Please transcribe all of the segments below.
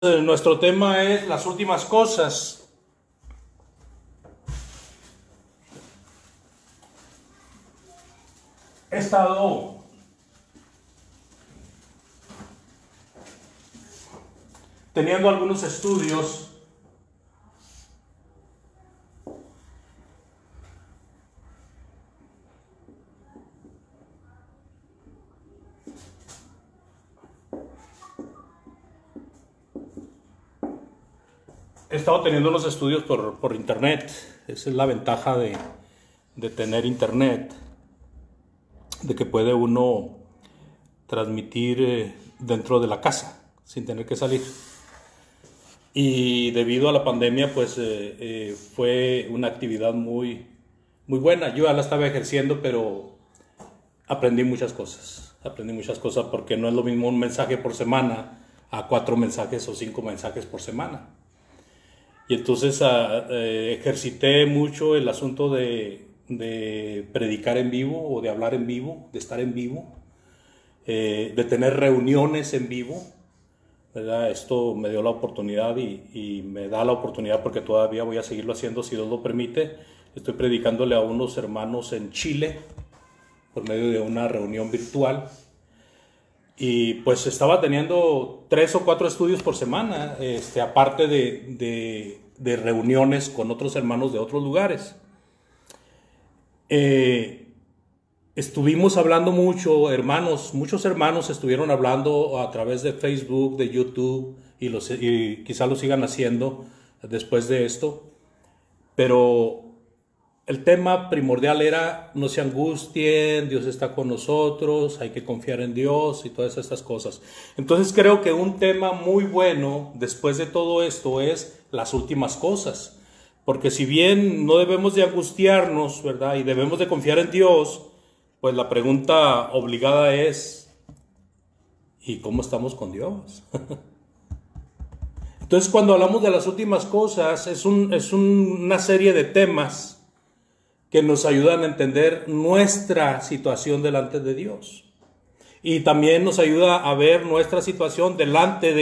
Nuestro tema es las últimas cosas. He estado teniendo algunos estudios por internet. Esa es la ventaja de tener internet, de que puede uno transmitir dentro de la casa sin tener que salir. Y debido a la pandemia, pues fue una actividad muy buena. Yo ya la estaba ejerciendo, pero aprendí muchas cosas porque no es lo mismo un mensaje por semana a 4 mensajes o 5 mensajes por semana. Y entonces ejercité mucho el asunto de predicar en vivo o de hablar en vivo, de estar en vivo, de tener reuniones en vivo, ¿verdad? Esto me dio la oportunidad y me da la oportunidad, porque todavía voy a seguirlo haciendo si Dios lo permite. Estoy predicándole a unos hermanos en Chile por medio de una reunión virtual. Y pues estaba teniendo 3 o 4 estudios por semana, aparte de reuniones con otros hermanos de otros lugares. Estuvimos hablando mucho, muchos hermanos estuvieron hablando a través de Facebook, de YouTube, y quizá lo sigan haciendo después de esto. Pero el tema primordial era: no se angustien, Dios está con nosotros, hay que confiar en Dios y todas estas cosas. Entonces creo que un tema muy bueno después de todo esto es las últimas cosas. Porque si bien no debemos de angustiarnos, ¿verdad? Y debemos de confiar en Dios, pues la pregunta obligada es: ¿y cómo estamos con Dios? Entonces, cuando hablamos de las últimas cosas, es una serie de temas que nos ayudan a entender nuestra situación delante de Dios. Y también nos ayuda a ver nuestra situación delante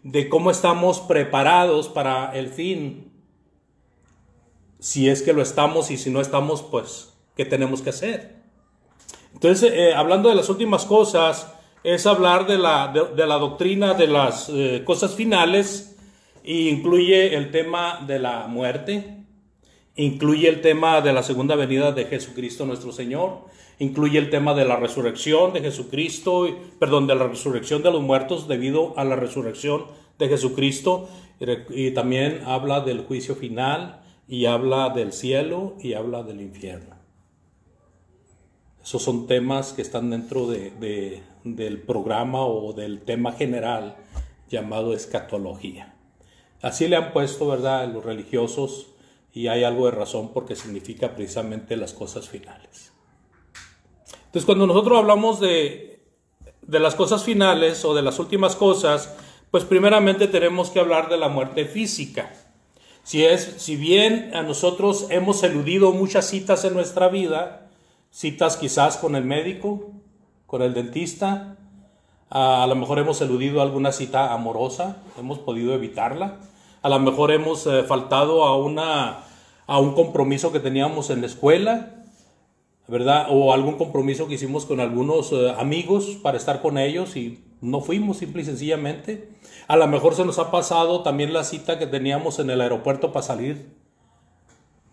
de cómo estamos preparados para el fin. Si es que lo estamos, y si no estamos, pues, ¿qué tenemos que hacer? Entonces, hablando de las últimas cosas, es hablar de la doctrina de las cosas finales, e incluye el tema de la muerte. Incluye el tema de la segunda venida de Jesucristo nuestro Señor. Incluye el tema de la resurrección de Jesucristo, de la resurrección de los muertos debido a la resurrección de Jesucristo. Y también habla del juicio final, y habla del cielo, y habla del infierno. Esos son temas que están dentro del programa o del tema general llamado escatología. Así le han puesto, ¿verdad?, los religiosos. Y hay algo de razón, porque significa precisamente las cosas finales. Entonces, cuando nosotros hablamos de las cosas finales o de las últimas cosas, pues primeramente tenemos que hablar de la muerte física. Si bien a nosotros hemos eludido muchas citas en nuestra vida, citas quizás con el médico, con el dentista, a lo mejor hemos eludido alguna cita amorosa, hemos podido evitarla. A lo mejor hemos faltado a un compromiso que teníamos en la escuela, ¿verdad? O algún compromiso que hicimos con algunos amigos para estar con ellos y no fuimos, simple y sencillamente. A lo mejor se nos ha pasado también la cita que teníamos en el aeropuerto para salir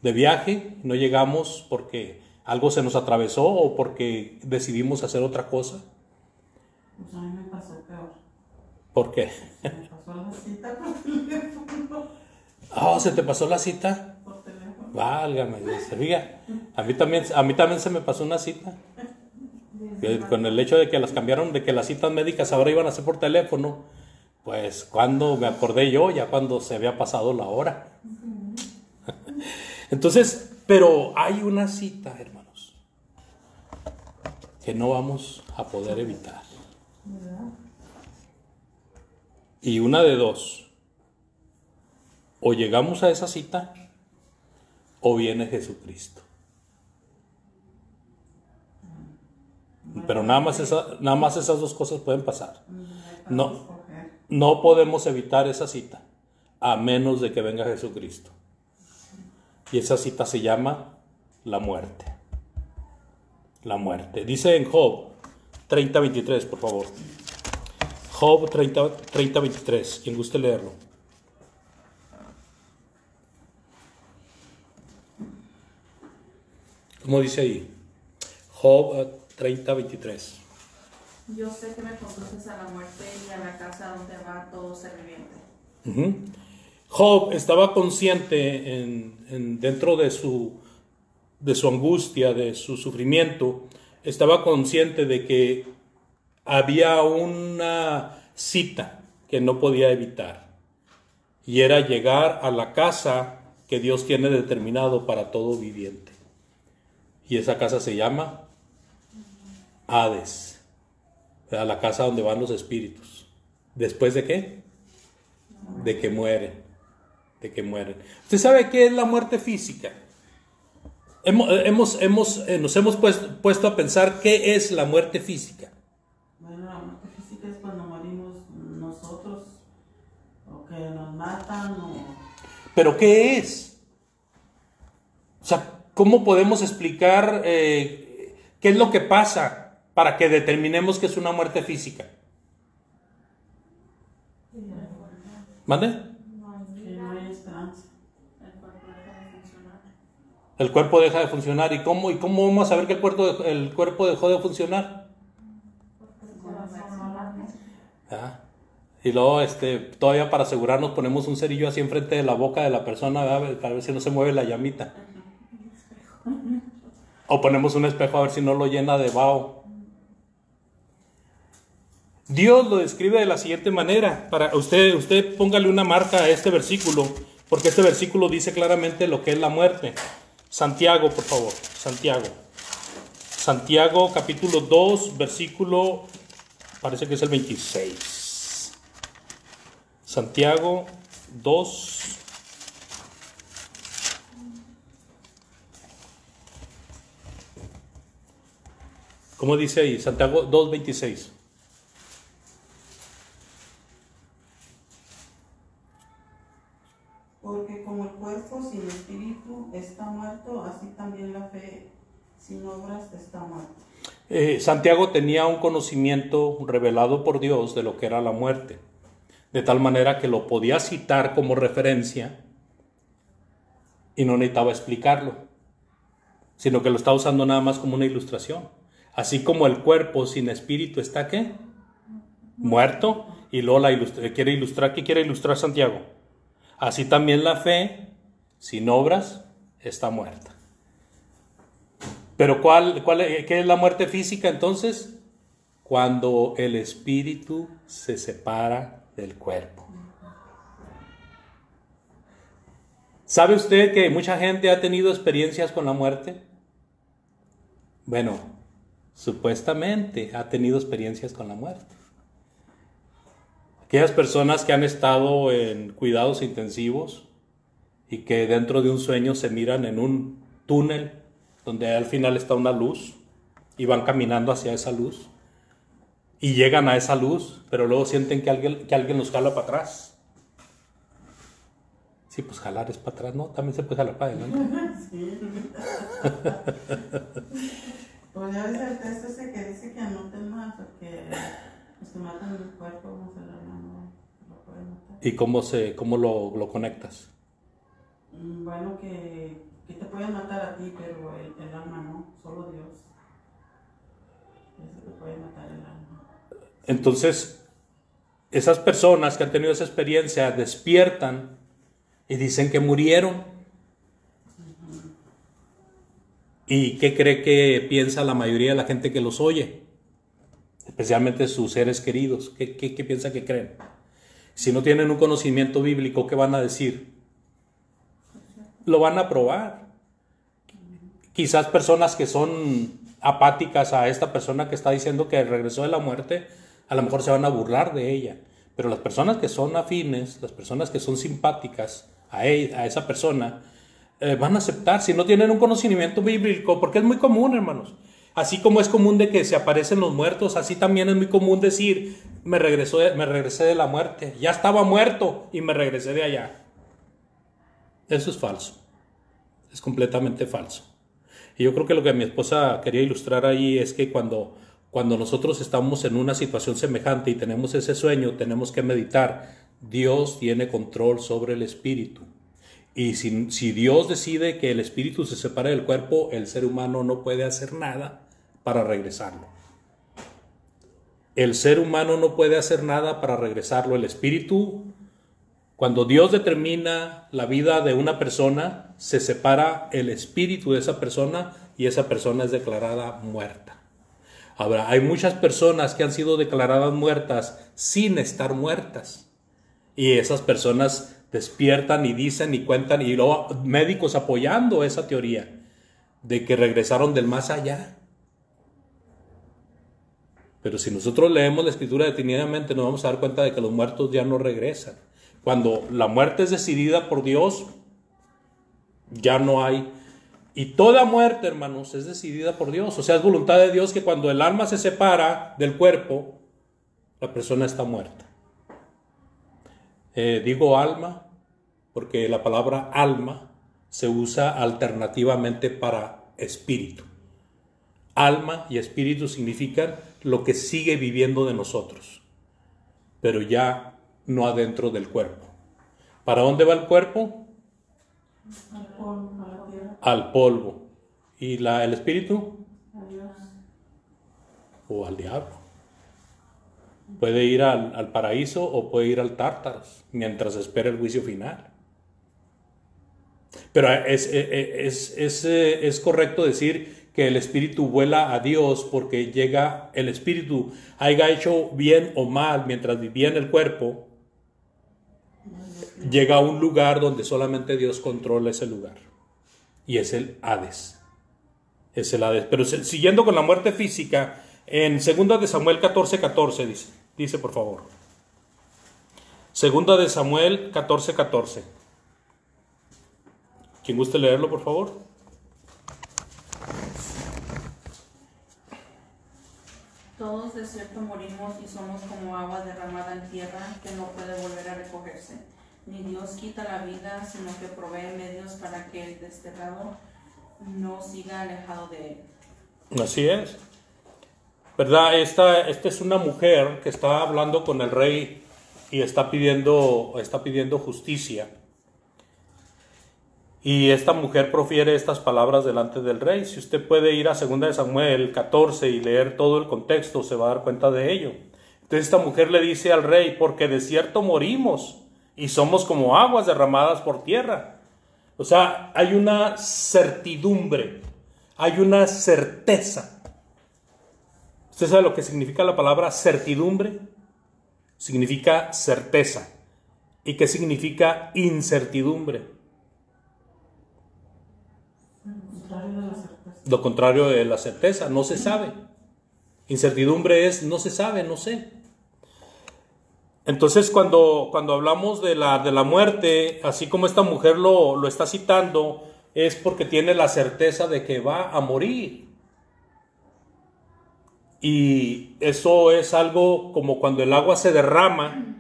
de viaje. No llegamos porque algo se nos atravesó o porque decidimos hacer otra cosa. Pues a mí me pasó peor. ¿Por qué? Se me pasó la cita por teléfono. Oh, ¿se te pasó la cita? Por teléfono. Válgame Dios. Fíjate, a mí también se me pasó una cita. Con el hecho de que las cambiaron, de que las citas médicas ahora iban a ser por teléfono, pues cuando me acordé yo, ya cuando se había pasado la hora. Entonces, pero hay una cita, hermanos, que no vamos a poder evitar. Y una de dos: o llegamos a esa cita, o viene Jesucristo. Pero nada más esas dos cosas pueden pasar. No, No podemos evitar esa cita, a menos de que venga Jesucristo. Y esa cita se llama la muerte. La muerte. Dice en Job 30:23, por favor. Job 30:23, quien guste leerlo. ¿Cómo dice ahí? Job 30:23. Yo sé que me conduces a la muerte y a la casa donde va todo ser viviente. Job estaba consciente dentro de su angustia, de su sufrimiento, estaba consciente de que había una cita que no podía evitar, y era llegar a la casa que Dios tiene determinado para todo viviente. Y esa casa se llama Hades, a la casa donde van los espíritus. ¿Después de qué? De que mueren. ¿Usted sabe qué es la muerte física? Nos hemos puesto a pensar qué es la muerte física. Bueno, la muerte física es cuando morimos nosotros, o que nos matan, o... ¿Pero qué es? O sea, ¿cómo podemos explicar qué es lo que pasa para que determinemos que es una muerte física? ¿Mande? que no hay esperanza. El cuerpo deja de funcionar. El cuerpo deja de funcionar. ¿Y cómo vamos a saber que el cuerpo dejó de funcionar? Y luego todavía para asegurarnos ponemos un cerillo así enfrente de la boca de la persona, ¿verdad? Para ver si no se mueve la llamita. O ponemos un espejo a ver si no lo llena de vaho. Dios lo describe de la siguiente manera. Para usted póngale una marca a este versículo, porque este versículo dice claramente lo que es la muerte. Santiago, por favor. Santiago capítulo 2, versículo, parece que es el 26. Santiago 2. ¿Cómo dice ahí? Santiago 2:26. Porque como el cuerpo sin espíritu está muerto, así también la fe sin obras está muerta. Santiago tenía un conocimiento revelado por Dios de lo que era la muerte, de tal manera que lo podía citar como referencia y no necesitaba explicarlo, sino que lo estaba usando nada más como una ilustración. Así como el cuerpo sin espíritu está ¿qué? Muerto, y luego quiere ilustrar, ¿qué quiere ilustrar Santiago? Así también la fe sin obras está muerta. Pero ¿qué es la muerte física entonces? Cuando el espíritu se separa del cuerpo. ¿Sabe usted que mucha gente ha tenido experiencias con la muerte? Bueno, supuestamente ha tenido experiencias con la muerte. Aquellas personas que han estado en cuidados intensivos y que dentro de un sueño se miran en un túnel donde al final está una luz y van caminando hacia esa luz y llegan a esa luz, pero luego sienten que alguien los jala para atrás. Sí, pues jalar es para atrás, ¿no? También se puede jalar para adelante. Sí. Pues ya ves el texto ese que dice que anoten más, porque los que matan el cuerpo, vamos a hablar, no lo pueden matar. ¿Y cómo lo conectas? Bueno, que te pueden matar a ti, pero el alma no, solo Dios. Eso te puede matar el alma. Entonces, esas personas que han tenido esa experiencia despiertan y dicen que murieron. ¿Y qué cree que piensa la mayoría de la gente que los oye? Especialmente sus seres queridos. ¿Qué piensa que creen? Si no tienen un conocimiento bíblico, ¿qué van a decir? Lo van a probar. Quizás personas que son apáticas a esta persona que está diciendo que regresó de la muerte, a lo mejor se van a burlar de ella. Pero las personas que son afines, las personas que son simpáticas a esa persona, van a aceptar si no tienen un conocimiento bíblico, porque es muy común, hermanos. Así como es común de que se aparecen los muertos, así también es muy común decir, me regresé de la muerte. Ya estaba muerto y me regresé de allá. Eso es falso. Es completamente falso. Y yo creo que lo que mi esposa quería ilustrar ahí es que cuando nosotros estamos en una situación semejante y tenemos ese sueño, tenemos que meditar. Dios tiene control sobre el espíritu. Y si Dios decide que el espíritu se separe del cuerpo, el ser humano no puede hacer nada para regresarlo. El ser humano no puede hacer nada para regresarlo. El espíritu, cuando Dios determina la vida de una persona, se separa el espíritu de esa persona y esa persona es declarada muerta. Ahora, hay muchas personas que han sido declaradas muertas sin estar muertas. Y esas personas despiertan y dicen y cuentan, y luego médicos apoyando esa teoría de que regresaron del más allá. Pero si nosotros leemos la escritura detenidamente, nos vamos a dar cuenta de que los muertos ya no regresan. Cuando la muerte es decidida por Dios, ya no hay. Y toda muerte, hermanos, es decidida por Dios. O sea, es voluntad de Dios que cuando el alma se separa del cuerpo, la persona está muerta. Digo alma porque la palabra alma se usa alternativamente para espíritu. Alma y espíritu significan lo que sigue viviendo de nosotros, pero ya no adentro del cuerpo. ¿Para dónde va el cuerpo? Al polvo, a la tierra. Al polvo. ¿Y el espíritu? A Dios. O al diablo. Puede ir al paraíso o puede ir al Tártaros mientras espera el juicio final. Pero es correcto decir que el espíritu vuela a Dios porque llega el espíritu, haya hecho bien o mal mientras vivía en el cuerpo, llega a un lugar donde solamente Dios controla ese lugar. Y es el Hades. Es el Hades. Pero siguiendo con la muerte física, en 2 de Samuel 14:14 dice por favor. 2 de Samuel 14:14. ¿Quién guste leerlo, por favor? Todos de cierto morimos y somos como agua derramada en tierra que no puede volver a recogerse. Ni Dios quita la vida, sino que provee medios para que el desterrado no siga alejado de él. Así es. ¿Verdad? Esta es una mujer que está hablando con el rey y está pidiendo justicia. Y esta mujer profiere estas palabras delante del rey. Si usted puede ir a 2 de Samuel 14 y leer todo el contexto, se va a dar cuenta de ello. Entonces esta mujer le dice al rey, porque de cierto morimos y somos como aguas derramadas por tierra. O sea, hay una certidumbre, hay una certeza. ¿Usted sabe lo que significa la palabra certidumbre? Significa certeza. ¿Y qué significa incertidumbre? Lo contrario de la certeza, no se sabe. Incertidumbre es no se sabe, no sé. Entonces cuando hablamos de la muerte, así como esta mujer lo está citando, es porque tiene la certeza de que va a morir. Y eso es algo como cuando el agua se derrama,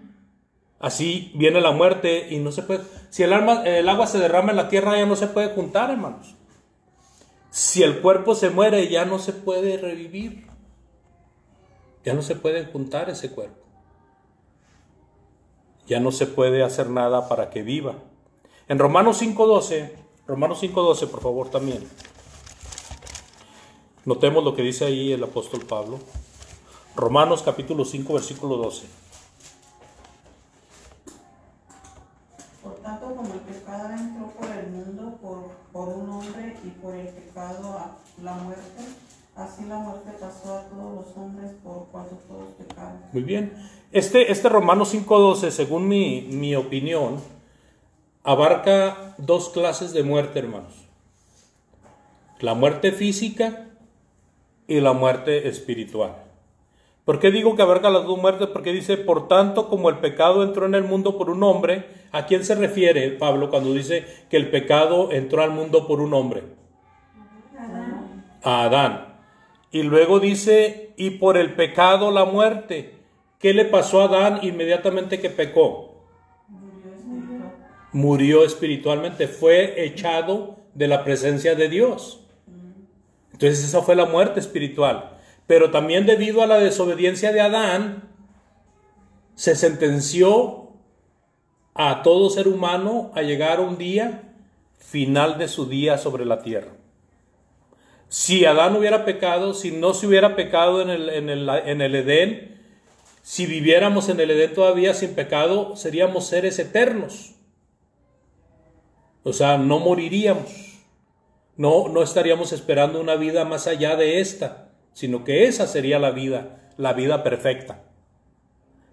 así viene la muerte y no se puede. Si el agua se derrama en la tierra, ya no se puede juntar, hermanos. Si el cuerpo se muere, ya no se puede revivir. Ya no se puede juntar ese cuerpo. Ya no se puede hacer nada para que viva. En Romanos 5:12, por favor, también. Notemos lo que dice ahí el apóstol Pablo. Romanos capítulo 5, versículo 12. Por tanto, como el pecado entró por el mundo por un hombre y por el pecado la muerte, así la muerte pasó a todos los hombres por cuanto todos pecaron. Muy bien. Este Romanos 5:12, según mi opinión, abarca dos clases de muerte, hermanos. La muerte física y la muerte espiritual. ¿Por qué digo que abarca las dos muertes? Porque dice, por tanto, como el pecado entró en el mundo por un hombre. ¿A quién se refiere Pablo cuando dice que el pecado entró al mundo por un hombre? Adán. A Adán. Y luego dice, y por el pecado la muerte. ¿Qué le pasó a Adán inmediatamente que pecó? Murió espiritualmente, fue echado de la presencia de Dios. Entonces esa fue la muerte espiritual. Pero también debido a la desobediencia de Adán, se sentenció a todo ser humano a llegar a un día final de su día sobre la tierra. Si Adán hubiera pecado, si no se hubiera pecado en el Edén, si viviéramos en el Edén todavía sin pecado, seríamos seres eternos. O sea, no moriríamos. No estaríamos esperando una vida más allá de esta, sino que esa sería la vida perfecta.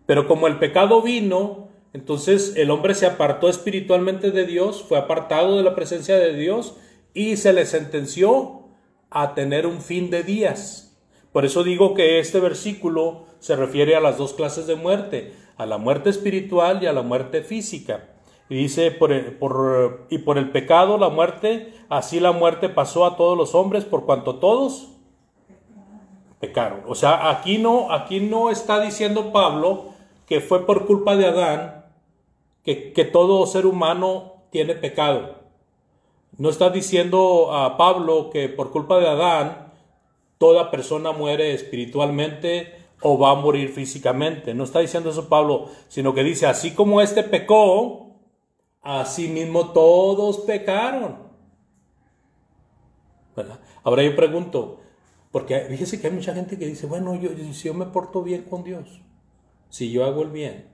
Pero como el pecado vino, entonces el hombre se apartó espiritualmente de Dios, fue apartado de la presencia de Dios y se le sentenció a tener un fin de días. Por eso digo que este versículo se refiere a las dos clases de muerte, a la muerte espiritual y a la muerte física. Y dice, y por el pecado la muerte, así la muerte pasó a todos los hombres por cuanto todos pecaron. O sea, aquí no está diciendo Pablo que fue por culpa de Adán que todo ser humano tiene pecado. No está diciendo a Pablo que por culpa de Adán toda persona muere espiritualmente o va a morir físicamente. No está diciendo eso Pablo, sino que dice, así como éste pecó, así mismo todos pecaron. ¿Verdad? Ahora yo pregunto, porque fíjese que hay mucha gente que dice, bueno, si yo me porto bien con Dios, si yo hago el bien,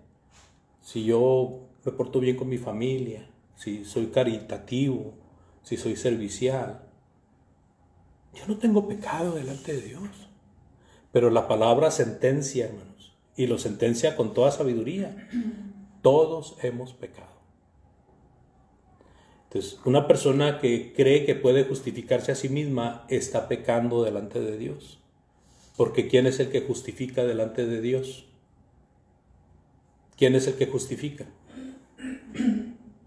si yo me porto bien con mi familia, si soy caritativo, si soy servicial, yo no tengo pecado delante de Dios. Pero la palabra sentencia, hermanos, y lo sentencia con toda sabiduría. Todos hemos pecado. Entonces, una persona que cree que puede justificarse a sí misma está pecando delante de Dios. Porque ¿quién es el que justifica delante de Dios? ¿Quién es el que justifica?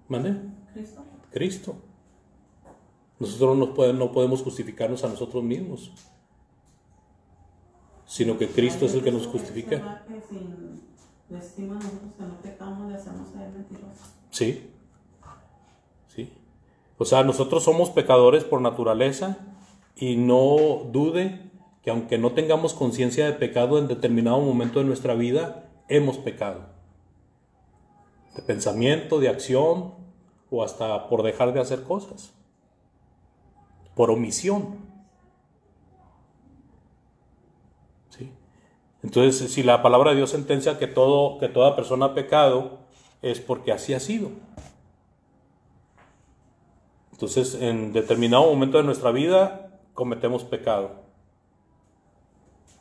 ¿Mande? Cristo. Nosotros no podemos justificarnos a nosotros mismos, sino que Cristo es el que nos justifica. Sí. O sea, nosotros somos pecadores por naturaleza y no dude que aunque no tengamos conciencia de pecado en determinado momento de nuestra vida, hemos pecado. De pensamiento, de acción o hasta por dejar de hacer cosas. Por omisión. ¿Sí? Entonces, si la palabra de Dios sentencia que toda persona ha pecado, es porque así ha sido. Entonces, en determinado momento de nuestra vida, cometemos pecado.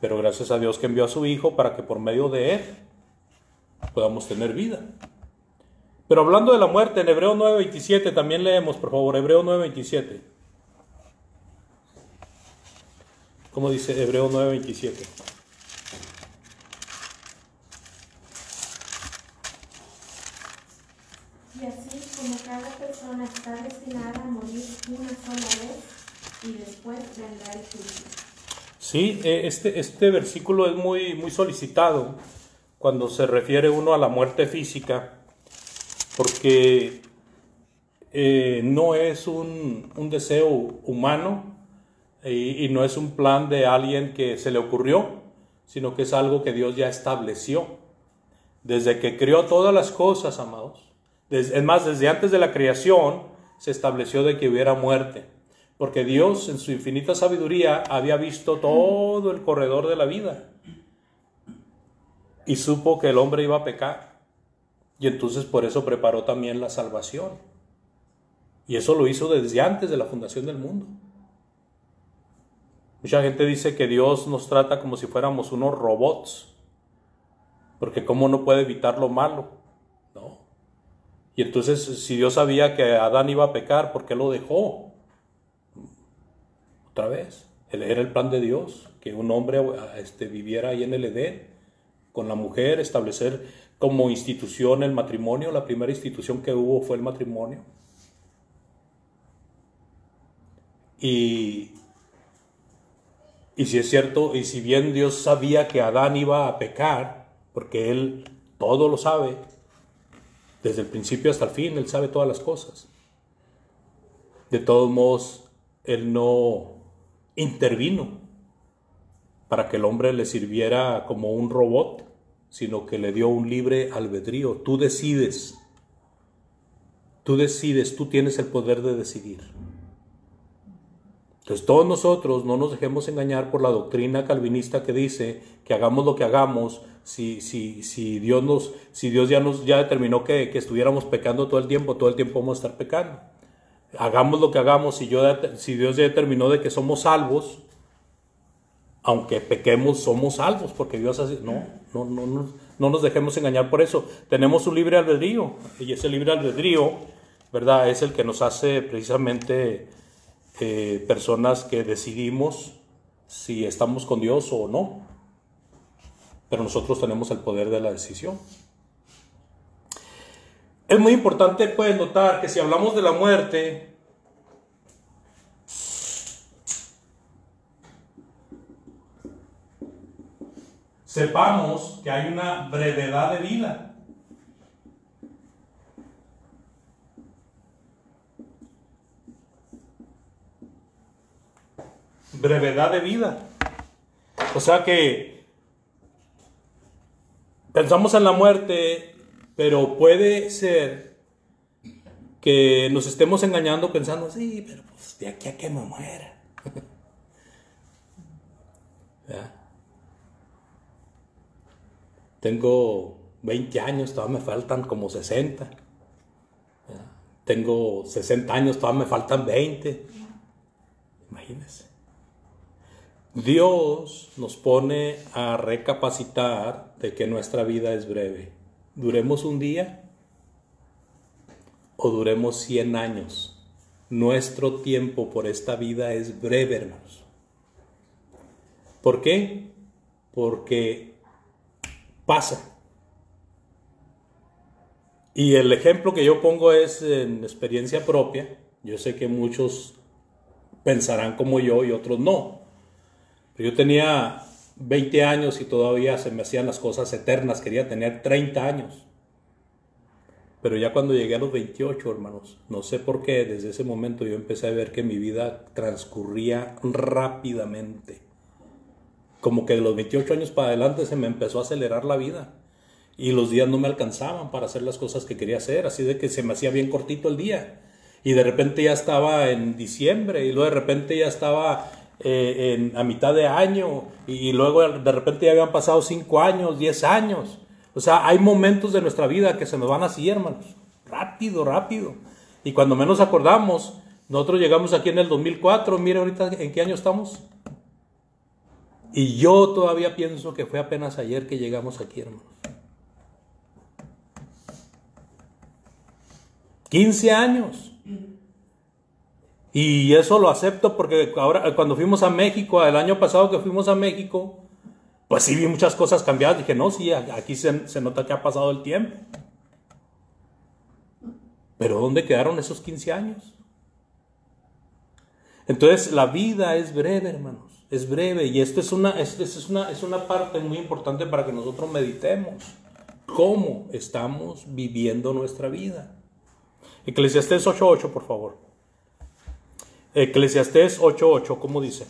Pero gracias a Dios que envió a su Hijo para que por medio de Él podamos tener vida. Pero hablando de la muerte, en Hebreos 9:27 también leemos, por favor, Hebreos 9:27. ¿Cómo dice Hebreos 9:27? Y así como cada persona está destinada a morir una sola vez y después vendrá el juicio. Sí, este versículo es muy solicitado cuando se refiere uno a la muerte física, porque no es un deseo humano y no es un plan de alguien que se le ocurrió, sino que es algo que Dios ya estableció. Desde que creó todas las cosas, amados, es más, desde antes de la creación se estableció de que hubiera muerte, porque Dios en su infinita sabiduría había visto todo el corredor de la vida y supo que el hombre iba a pecar, y entonces por eso preparó también la salvación, y eso lo hizo desde antes de la fundación del mundo. Mucha gente dice que Dios nos trata como si fuéramos unos robots, porque ¿cómo no puede evitar lo malo? No. Y entonces, si Dios sabía que Adán iba a pecar, ¿por qué lo dejó? Otra vez, era el plan de Dios, que un hombre viviera ahí en el Edén, con la mujer, establecer como institución el matrimonio. La primera institución que hubo fue el matrimonio. Y Y si es cierto, y si bien Dios sabía que Adán iba a pecar, porque Él todo lo sabe, desde el principio hasta el fin, Él sabe todas las cosas. De todos modos, Él no intervino para que el hombre le sirviera como un robot, sino que le dio un libre albedrío. Tú decides, tú tienes el poder de decidir. Entonces todos nosotros no nos dejemos engañar por la doctrina calvinista que dice que hagamos lo que hagamos, si Dios ya determinó que estuviéramos pecando todo el tiempo vamos a estar pecando. Hagamos lo que hagamos, si Dios ya determinó de que somos salvos, aunque pequemos somos salvos, porque Dios hace, no nos dejemos engañar por eso. Tenemos un libre albedrío, y ese libre albedrío, ¿verdad?, es el que nos hace precisamente personas que decidimos si estamos con Dios o no, pero nosotros tenemos el poder de la decisión. Es muy importante, pues, notar que si hablamos de la muerte, sepamos que hay una brevedad de vida. Brevedad de vida. O sea que pensamos en la muerte, pero puede ser que nos estemos engañando pensando, sí, pero pues de aquí a que me muera. ¿Ya? Tengo 20 años, todavía me faltan como 60. ¿Ya? Tengo 60 años, todavía me faltan 20. Imagínense. Dios nos pone a recapacitar de que nuestra vida es breve. Duremos un día o duremos 100 años. Nuestro tiempo por esta vida es breve, hermanos. ¿Por qué? Porque pasa. Y el ejemplo que yo pongo es en experiencia propia. Yo sé que muchos pensarán como yo y otros no. Pero yo tenía 20 años y todavía se me hacían las cosas eternas. Quería tener 30 años. Pero ya cuando llegué a los 28, hermanos, no sé por qué, desde ese momento yo empecé a ver que mi vida transcurría rápidamente. Como que de los 28 años para adelante se me empezó a acelerar la vida. Y los días no me alcanzaban para hacer las cosas que quería hacer. Así de que se me hacía bien cortito el día. Y de repente ya estaba en diciembre. Y luego de repente ya estaba a mitad de año. Y luego de repente ya habían pasado 5 años, 10 años. O sea, hay momentos de nuestra vida que se nos van así, hermanos. Rápido, rápido. Y cuando menos acordamos, nosotros llegamos aquí en el 2004. Mire ahorita en qué año estamos. Y yo todavía pienso que fue apenas ayer que llegamos aquí, hermanos. 15 años. Y eso lo acepto porque ahora cuando fuimos a México, el año pasado que fuimos a México, pues sí vi muchas cosas cambiadas. Dije, no, sí, aquí se nota que ha pasado el tiempo. Pero ¿dónde quedaron esos 15 años? Entonces la vida es breve, hermanos. Es breve. Y esto es una parte muy importante para que nosotros meditemos. ¿Cómo estamos viviendo nuestra vida? Eclesiastés 8:8, por favor. Eclesiastés 8:8, ¿cómo dice?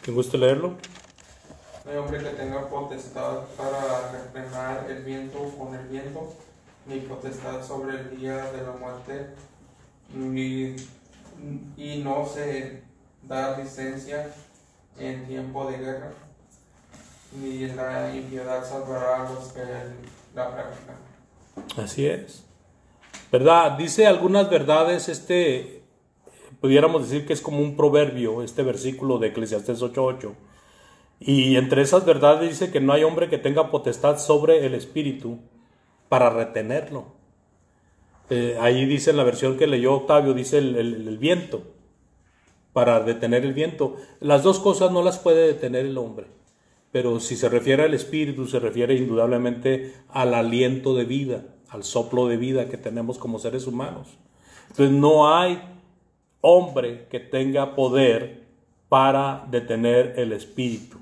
¿Te gusta leerlo? No hay hombre que tenga potestad para refrenar el viento con el viento, ni potestad sobre el día de la muerte, y no se da licencia en tiempo de guerra, ni la impiedad salvará a los que la practican. Así es. ¿Verdad? Dice algunas verdades, pudiéramos decir que es como un proverbio, este versículo de Eclesiastés 8:8. Y entre esas verdades dice que no hay hombre que tenga potestad sobre el espíritu para retenerlo. Ahí dice en la versión que leyó Octavio, dice el viento, para detener el viento. Las dos cosas no las puede detener el hombre. pero si se refiere al espíritu, se refiere indudablemente al aliento de vida, al soplo de vida que tenemos como seres humanos. Entonces no hay hombre que tenga poder para detener el espíritu.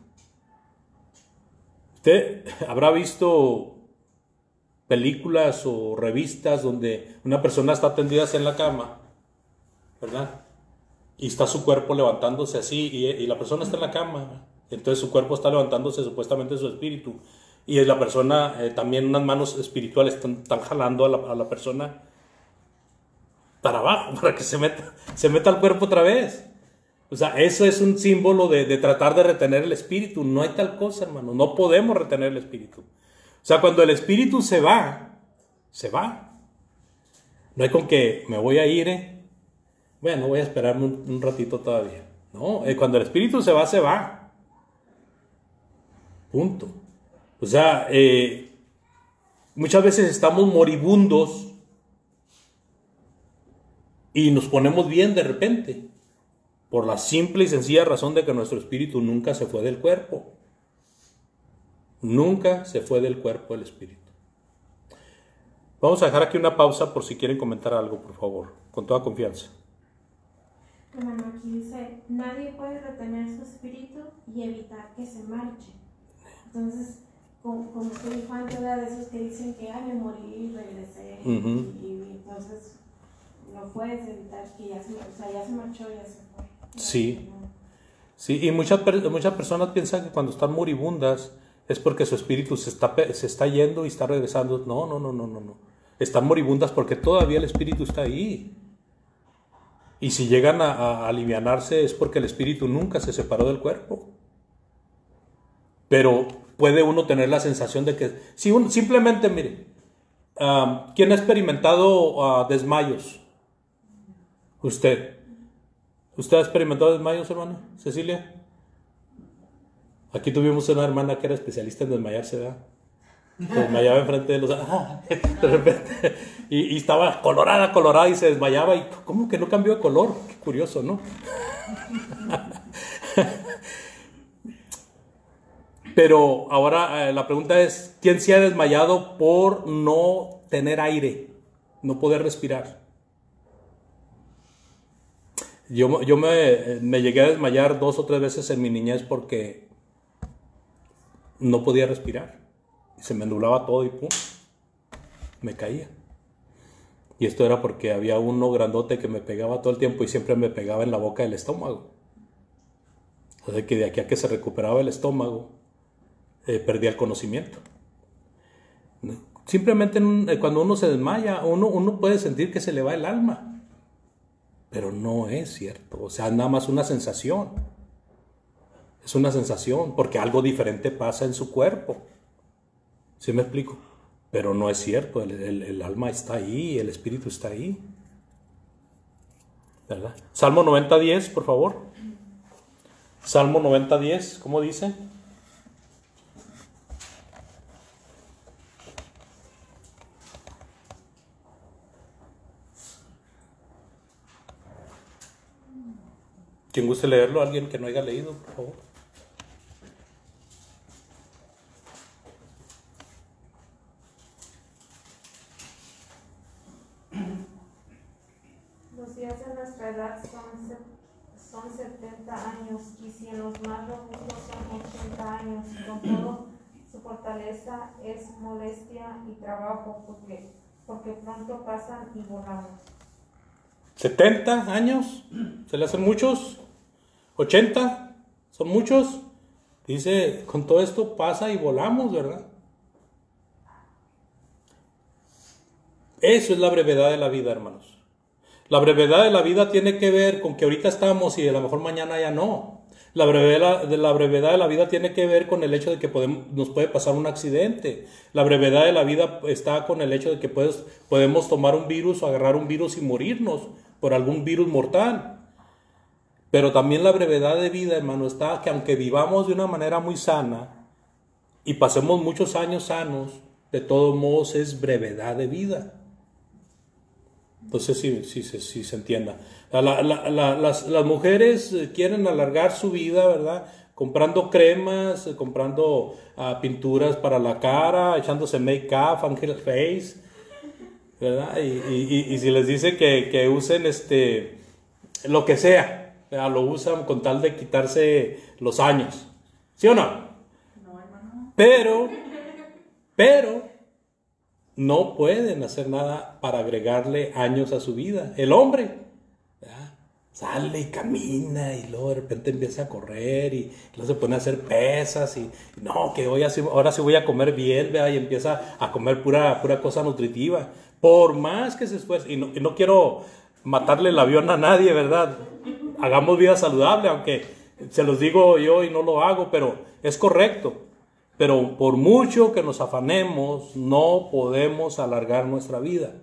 Usted habrá visto películas o revistas donde una persona está tendida en la cama, ¿verdad? Y está su cuerpo levantándose así, y la persona está en la cama, entonces su cuerpo está levantándose, supuestamente su espíritu, y la persona, también unas manos espirituales están jalando a la persona para abajo, para que se meta al cuerpo otra vez. O sea, eso es un símbolo de tratar de retener el espíritu. No hay tal cosa, hermano, no podemos retener el espíritu. O sea, cuando el espíritu se va, se va. No hay con que me voy a ir, bueno, voy a esperarme un ratito todavía. No, cuando el espíritu se va, se va. Punto. O sea, muchas veces estamos moribundos y nos ponemos bien de repente, por la simple y sencilla razón de que nuestro espíritu nunca se fue del cuerpo. Nunca se fue del cuerpo el espíritu. Vamos a dejar aquí una pausa por si quieren comentar algo, por favor, con toda confianza. Hermano, aquí dice, nadie puede retener su espíritu y evitar que se marche. Entonces, como usted dijo antes, de esos que dicen que me morí y regresé, y entonces no puedes evitar que ya se marchó, ya se fue. Sí, sí, y muchas personas piensan que cuando están moribundas es porque su espíritu se está yendo y está regresando. No. Están moribundas porque todavía el espíritu está ahí. Y si llegan a alivianarse es porque el espíritu nunca se separó del cuerpo. Pero puede uno tener la sensación de que, si uno, simplemente, mire, ¿quién ha experimentado desmayos? Usted ha experimentado desmayos, hermana Cecilia? Aquí tuvimos una hermana que era especialista en desmayarse, ¿verdad? Se desmayaba enfrente de los... de repente, y estaba colorada y se desmayaba, y ¿cómo que no cambió de color? Qué curioso, ¿no? Pero ahora la pregunta es, ¿quién se ha desmayado por no tener aire, no poder respirar? Yo me llegué a desmayar 2 o 3 veces en mi niñez porque no podía respirar. Se me nublaba todo y pum, me caía. Y esto era porque había uno grandote que me pegaba todo el tiempo y siempre me pegaba en la boca del estómago. O sea que de aquí a que se recuperaba el estómago, perdía el conocimiento. Simplemente cuando uno se desmaya, uno puede sentir que se le va el alma. Pero no es cierto, o sea, nada más una sensación. Es una sensación porque algo diferente pasa en su cuerpo. ¿Sí me explico? Pero no es cierto, el alma está ahí, el espíritu está ahí. ¿Verdad? Salmo 90:10, por favor. Salmo 90:10, ¿cómo dice? ¿Quién guste leerlo? ¿Alguien que no haya leído, por favor? Los días de nuestra edad son 70 años, y si en los más robustos son 80 años, con todo su fortaleza es molestia y trabajo, porque pronto pasan y volamos. 70 años, ¿se le hacen muchos? 80, ¿son muchos? Dice, con todo esto pasa y volamos, ¿verdad? Eso es la brevedad de la vida, hermanos. La brevedad de la vida tiene que ver con que ahorita estamos y a lo mejor mañana ya no. La brevedad de la vida tiene que ver con el hecho de que nos puede pasar un accidente. La brevedad de la vida está con el hecho de que podemos tomar un virus o agarrar un virus y morirnos por algún virus mortal. Pero también la brevedad de vida, hermano, está que aunque vivamos de una manera muy sana y pasemos muchos años sanos, de todos modos es brevedad de vida. Entonces sí se entienda. Las mujeres quieren alargar su vida, ¿verdad? comprando cremas, comprando pinturas para la cara, echándose make-up, Angel Face, ¿verdad? Y si les dice que usen lo que sea, ¿verdad? Lo usan con tal de quitarse los años. ¿Sí o no? No, hermano. Pero no pueden hacer nada para agregarle años a su vida. El hombre, ¿verdad? Sale y camina y luego de repente empieza a correr y luego se pone a hacer pesas y no, que ahora sí voy a comer bien, ¿verdad? Y empieza a comer pura cosa nutritiva. Por más que se esfuerce, y no quiero matarle el avión a nadie, ¿verdad? Hagamos vida saludable, aunque se los digo yo y no lo hago, pero es correcto. Pero por mucho que nos afanemos, no podemos alargar nuestra vida.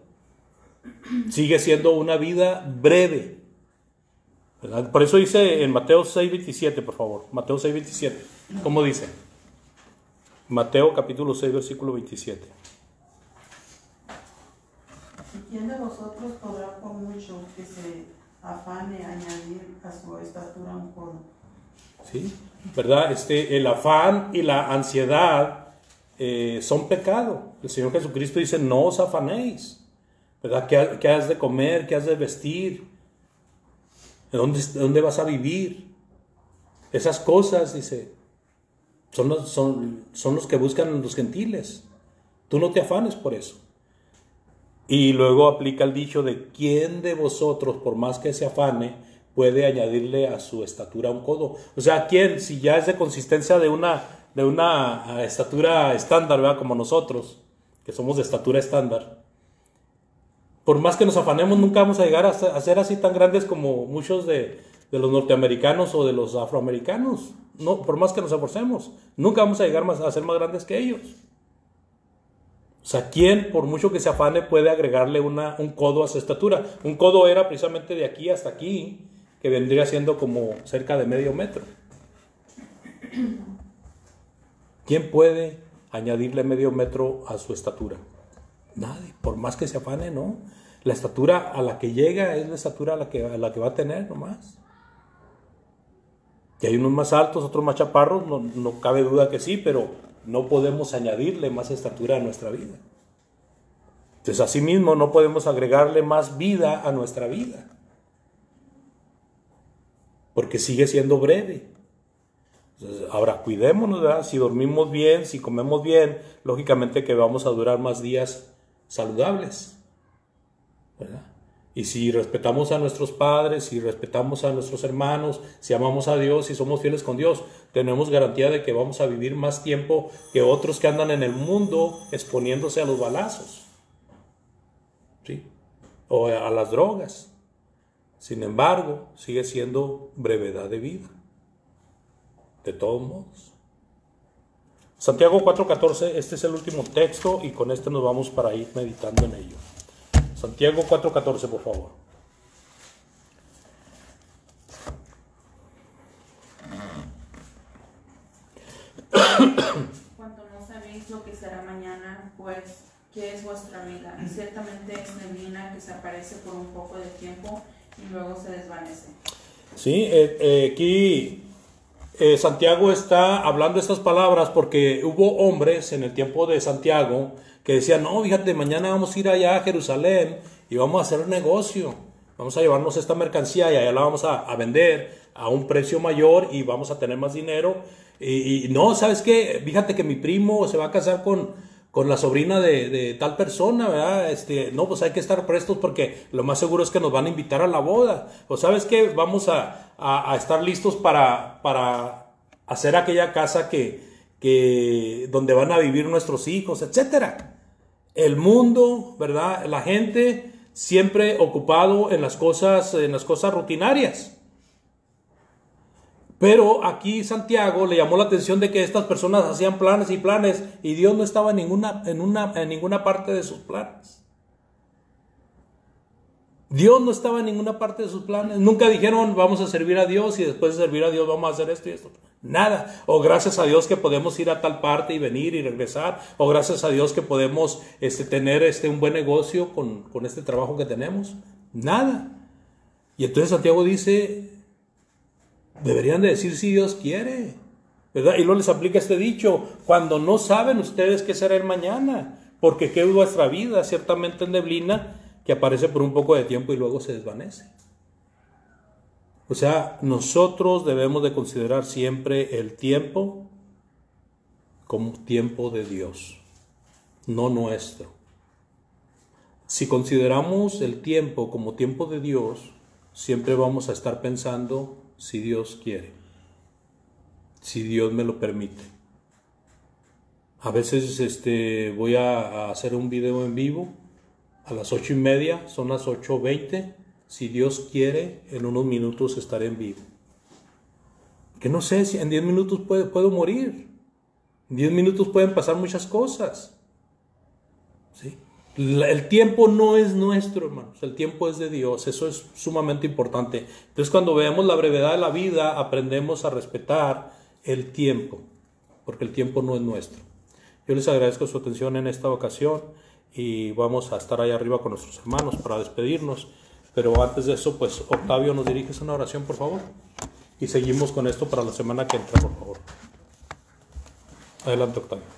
Sigue siendo una vida breve, ¿verdad? Por eso dice en Mateo 6:27, por favor. Mateo 6:27. ¿Cómo dice? Mateo capítulo 6, versículo 27. ¿Y quién de vosotros podrá por mucho que se afane añadir a su estatura un codo? ¿Sí? ¿Verdad? El afán y la ansiedad son pecado. El Señor Jesucristo dice, no os afanéis, ¿verdad? ¿Qué has de comer? ¿Qué has de vestir? ¿De dónde vas a vivir? Esas cosas, dice, son los que buscan los gentiles. Tú no te afanes por eso. Y luego aplica el dicho de ¿quién de vosotros, por más que se afane, puede añadirle a su estatura un codo? O sea, ¿quién? Si ya es de consistencia de una estatura estándar, ¿verdad? Como nosotros, que somos de estatura estándar. Por más que nos afanemos, nunca vamos a llegar a ser así tan grandes como muchos de los norteamericanos o de los afroamericanos. No, por más que nos esforcemos, nunca vamos a llegar a ser más grandes que ellos. O sea, ¿quién, por mucho que se afane, puede agregarle un codo a su estatura? Un codo era precisamente de aquí hasta aquí, que vendría siendo como cerca de medio metro. ¿Quién puede añadirle medio metro a su estatura? Nadie, por más que se afane, ¿no? La estatura a la que llega es la estatura a la que va a tener nomás. Que hay unos más altos, otros más chaparros, no cabe duda que sí, pero no podemos añadirle más estatura a nuestra vida. Entonces, asimismo, no podemos agregarle más vida a nuestra vida, porque sigue siendo breve. Entonces, ahora, cuidémonos, ¿verdad? Si dormimos bien, si comemos bien, lógicamente que vamos a durar más días saludables, ¿verdad? Y si respetamos a nuestros padres, si respetamos a nuestros hermanos, si amamos a Dios, si somos fieles con Dios, tenemos garantía de que vamos a vivir más tiempo que otros que andan en el mundo exponiéndose a los balazos, ¿sí? O a las drogas. Sin embargo, sigue siendo brevedad de vida. De todos modos. Santiago 4:14, este es el último texto y con este nos vamos para ir meditando en ello. Santiago 4:14, por favor. Cuando no sabéis lo que será mañana, pues, ¿qué es vuestra vida? Ciertamente es neblina que se aparece por un poco de tiempo y luego se desvanece. Sí, aquí Santiago está hablando estas palabras porque hubo hombres en el tiempo de Santiago que decían, no, fíjate, mañana vamos a ir allá a Jerusalén y vamos a hacer un negocio, vamos a llevarnos esta mercancía y allá la vamos a vender a un precio mayor y vamos a tener más dinero. Y no, ¿sabes qué? Fíjate que mi primo se va a casar con la sobrina de tal persona, ¿verdad? No, pues hay que estar prestos porque lo más seguro es que nos van a invitar a la boda. O ¿sabes qué? Vamos a estar listos para hacer aquella casa donde van a vivir nuestros hijos, etcétera. El mundo, ¿verdad? La gente siempre ocupado en las cosas rutinarias. Pero aquí Santiago le llamó la atención de que estas personas hacían planes y planes y Dios no estaba en ninguna parte de sus planes. Dios no estaba en ninguna parte de sus planes. Nunca dijeron vamos a servir a Dios y después de servir a Dios vamos a hacer esto y esto. Nada. O gracias a Dios que podemos ir a tal parte y venir y regresar. O gracias a Dios que podemos tener un buen negocio con este trabajo que tenemos. Nada. Y entonces Santiago dice, deberían de decir si Dios quiere. ¿verdad? Y luego les aplica este dicho: cuando no saben ustedes qué será el mañana, porque qué es vuestra vida, ciertamente es neblina que aparece por un poco de tiempo y luego se desvanece. O sea, nosotros debemos de considerar siempre el tiempo como tiempo de Dios, no nuestro. Si consideramos el tiempo como tiempo de Dios, siempre vamos a estar pensando si Dios quiere, si Dios me lo permite. A veces voy a hacer un video en vivo a las 8:30, son las 8:20. Si Dios quiere, en unos minutos estaré en vivo. Que no sé si en 10 minutos puedo morir. En 10 minutos pueden pasar muchas cosas. ¿Sí? El tiempo no es nuestro, hermanos. El tiempo es de Dios. Eso es sumamente importante. Entonces, cuando veamos la brevedad de la vida, aprendemos a respetar el tiempo, porque el tiempo no es nuestro. Yo les agradezco su atención en esta ocasión y vamos a estar ahí arriba con nuestros hermanos para despedirnos. Pero antes de eso, pues Octavio, nos diriges una oración, por favor. Y seguimos con esto para la semana que entra, por favor. Adelante, Octavio.